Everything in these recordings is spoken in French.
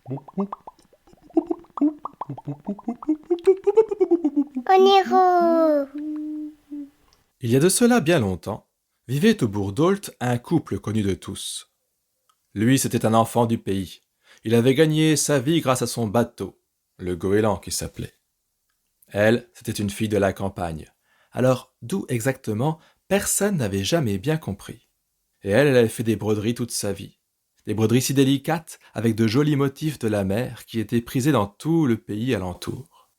Oniro. Il y a de cela bien longtemps, vivait au bourg d'Ault un couple connu de tous. Lui, c'était un enfant du pays. Il avait gagné sa vie grâce à son bateau, le goéland qui s'appelait. Elle, c'était une fille de la campagne. Alors, d'où exactement, personne n'avait jamais bien compris. Et elle avait fait des broderies toute sa vie. Des broderies si délicates, avec de jolis motifs de la mer qui étaient prisés dans tout le pays alentour.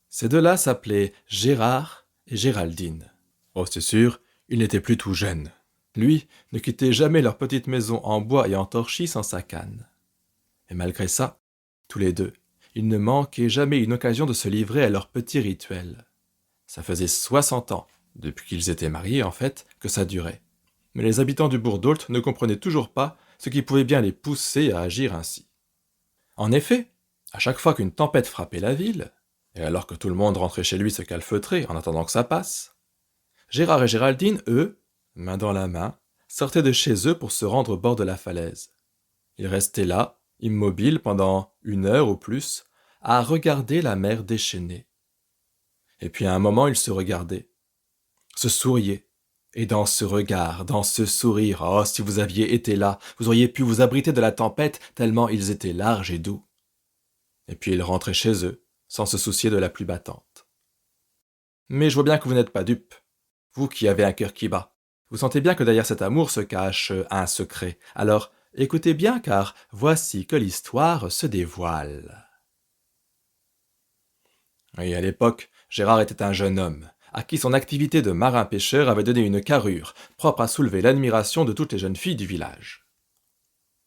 Ces deux-là s'appelaient Gérard et Géraldine. Oh, c'est sûr, ils n'étaient plus tout jeunes. Lui ne quittait jamais leur petite maison en bois et en torchis sans sa canne. Et malgré ça, tous les deux, ils ne manquaient jamais une occasion de se livrer à leur petit rituel. Ça faisait 60 ans, depuis qu'ils étaient mariés en fait, que ça durait. Mais les habitants du bourg d'Ault ne comprenaient toujours pas ce qui pouvait bien les pousser à agir ainsi. En effet, à chaque fois qu'une tempête frappait la ville, et alors que tout le monde rentrait chez lui se calfeutrer en attendant que ça passe, Gérard et Géraldine, eux, main dans la main, sortaient de chez eux pour se rendre au bord de la falaise. Ils restaient là, immobiles pendant 1 heure ou plus, à regarder la mer déchaînée. Et puis à un moment, ils se regardaient, se souriaient. Et dans ce regard, dans ce sourire, oh, si vous aviez été là, vous auriez pu vous abriter de la tempête tellement ils étaient larges et doux. Et puis ils rentraient chez eux, sans se soucier de la pluie battante. Mais je vois bien que vous n'êtes pas dupes. Vous qui avez un cœur qui bat. Vous sentez bien que derrière cet amour se cache un secret. Alors, écoutez bien, car voici que l'histoire se dévoile. Oui, à l'époque, Gérard était un jeune homme, à qui son activité de marin-pêcheur avait donné une carrure, propre à soulever l'admiration de toutes les jeunes filles du village.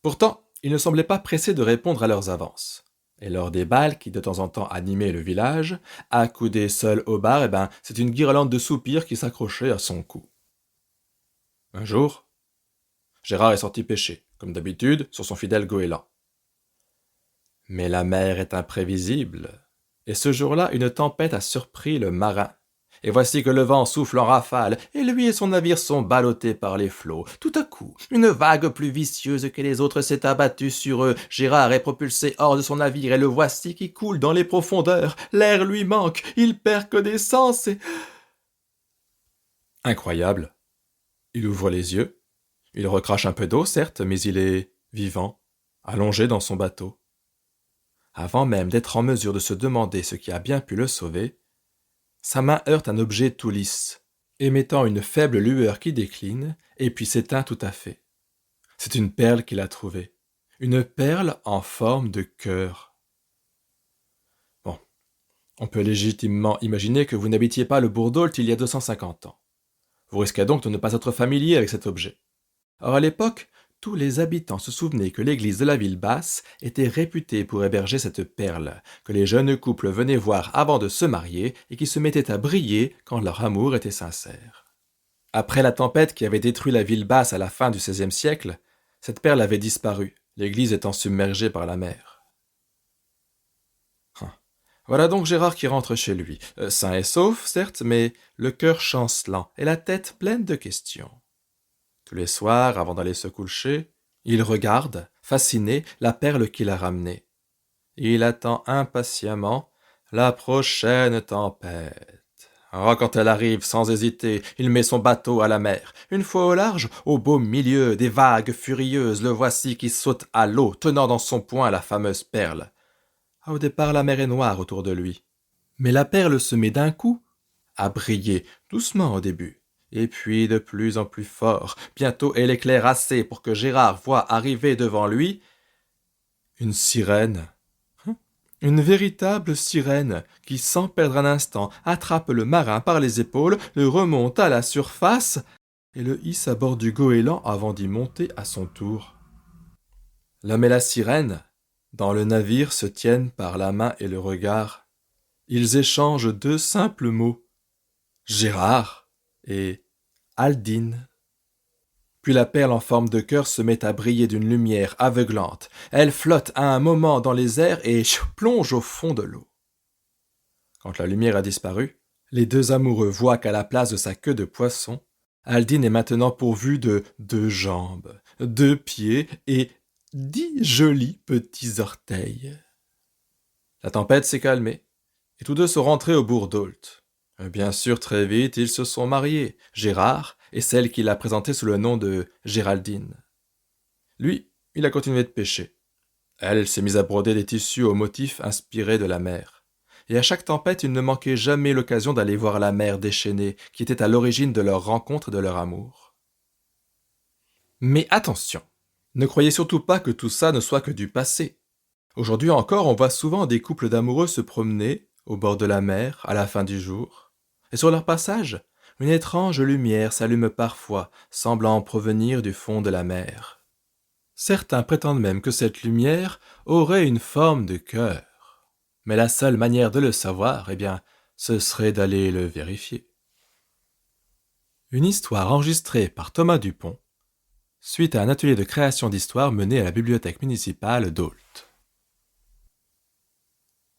Pourtant, il ne semblait pas pressé de répondre à leurs avances. Et lors des bals qui de temps en temps animaient le village, accoudé seul au bar, c'est une guirlande de soupirs qui s'accrochait à son cou. Un jour, Gérard est sorti pêcher, comme d'habitude, sur son fidèle goéland. Mais la mer est imprévisible, et ce jour-là, une tempête a surpris le marin. Et voici que le vent souffle en rafale, et lui et son navire sont ballottés par les flots. Tout à coup, une vague plus vicieuse que les autres s'est abattue sur eux. Gérard est propulsé hors de son navire, et le voici qui coule dans les profondeurs. L'air lui manque, il perd connaissance, et... Incroyable. Il ouvre les yeux. Il recrache un peu d'eau, certes, mais il est vivant, allongé dans son bateau. Avant même d'être en mesure de se demander ce qui a bien pu le sauver, sa main heurte un objet tout lisse, émettant une faible lueur qui décline et puis s'éteint tout à fait. C'est une perle qu'il a trouvée, une perle en forme de cœur. Bon, on peut légitimement imaginer que vous n'habitiez pas le bourg d'Ault il y a 250 ans. Vous risquez donc de ne pas être familier avec cet objet. Or à l'époque, tous les habitants se souvenaient que l'église de la ville basse était réputée pour héberger cette perle, que les jeunes couples venaient voir avant de se marier et qui se mettaient à briller quand leur amour était sincère. Après la tempête qui avait détruit la ville basse à la fin du XVIe siècle, cette perle avait disparu, l'église étant submergée par la mer. Voilà donc Gérard qui rentre chez lui, sain et sauf, certes, mais le cœur chancelant et la tête pleine de questions. Tous les soirs, avant d'aller se coucher, il regarde, fasciné, la perle qu'il a ramenée. Il attend impatiemment la prochaine tempête. Oh, quand elle arrive, sans hésiter, il met son bateau à la mer. Une fois au large, au beau milieu des vagues furieuses, le voici qui saute à l'eau, tenant dans son poing la fameuse perle. Au départ, la mer est noire autour de lui. Mais la perle se met d'un coup à briller, doucement au début. Et puis de plus en plus fort. Bientôt elle éclaire assez pour que Gérard voie arriver devant lui une sirène. Une véritable sirène qui, sans perdre un instant, attrape le marin par les épaules, le remonte à la surface et le hisse à bord du goéland avant d'y monter à son tour. L'homme et la sirène, dans le navire, se tiennent par la main et le regard. Ils échangent 2 simples mots. Gérard et Aldine. Puis la perle en forme de cœur se met à briller d'une lumière aveuglante. Elle flotte à un moment dans les airs et plonge au fond de l'eau. Quand la lumière a disparu, les 2 amoureux voient qu'à la place de sa queue de poisson, Aldine est maintenant pourvue de 2 jambes, 2 pieds et 10 jolis petits orteils. La tempête s'est calmée, et tous deux sont rentrés au bourg d'Ault. Bien sûr, très vite, ils se sont mariés, Gérard et celle qu'il a présentée sous le nom de Géraldine. Lui, il a continué de pêcher. Elle s'est mise à broder des tissus aux motifs inspirés de la mer. Et à chaque tempête, il ne manquait jamais l'occasion d'aller voir la mer déchaînée qui était à l'origine de leur rencontre et de leur amour. Mais attention, ne croyez surtout pas que tout ça ne soit que du passé. Aujourd'hui encore, on voit souvent des couples d'amoureux se promener au bord de la mer à la fin du jour. Et sur leur passage, une étrange lumière s'allume parfois, semblant provenir du fond de la mer. Certains prétendent même que cette lumière aurait une forme de cœur. Mais la seule manière de le savoir, ce serait d'aller le vérifier. Une histoire enregistrée par Thomas Dupont, suite à un atelier de création d'histoire mené à la bibliothèque municipale d'Ault.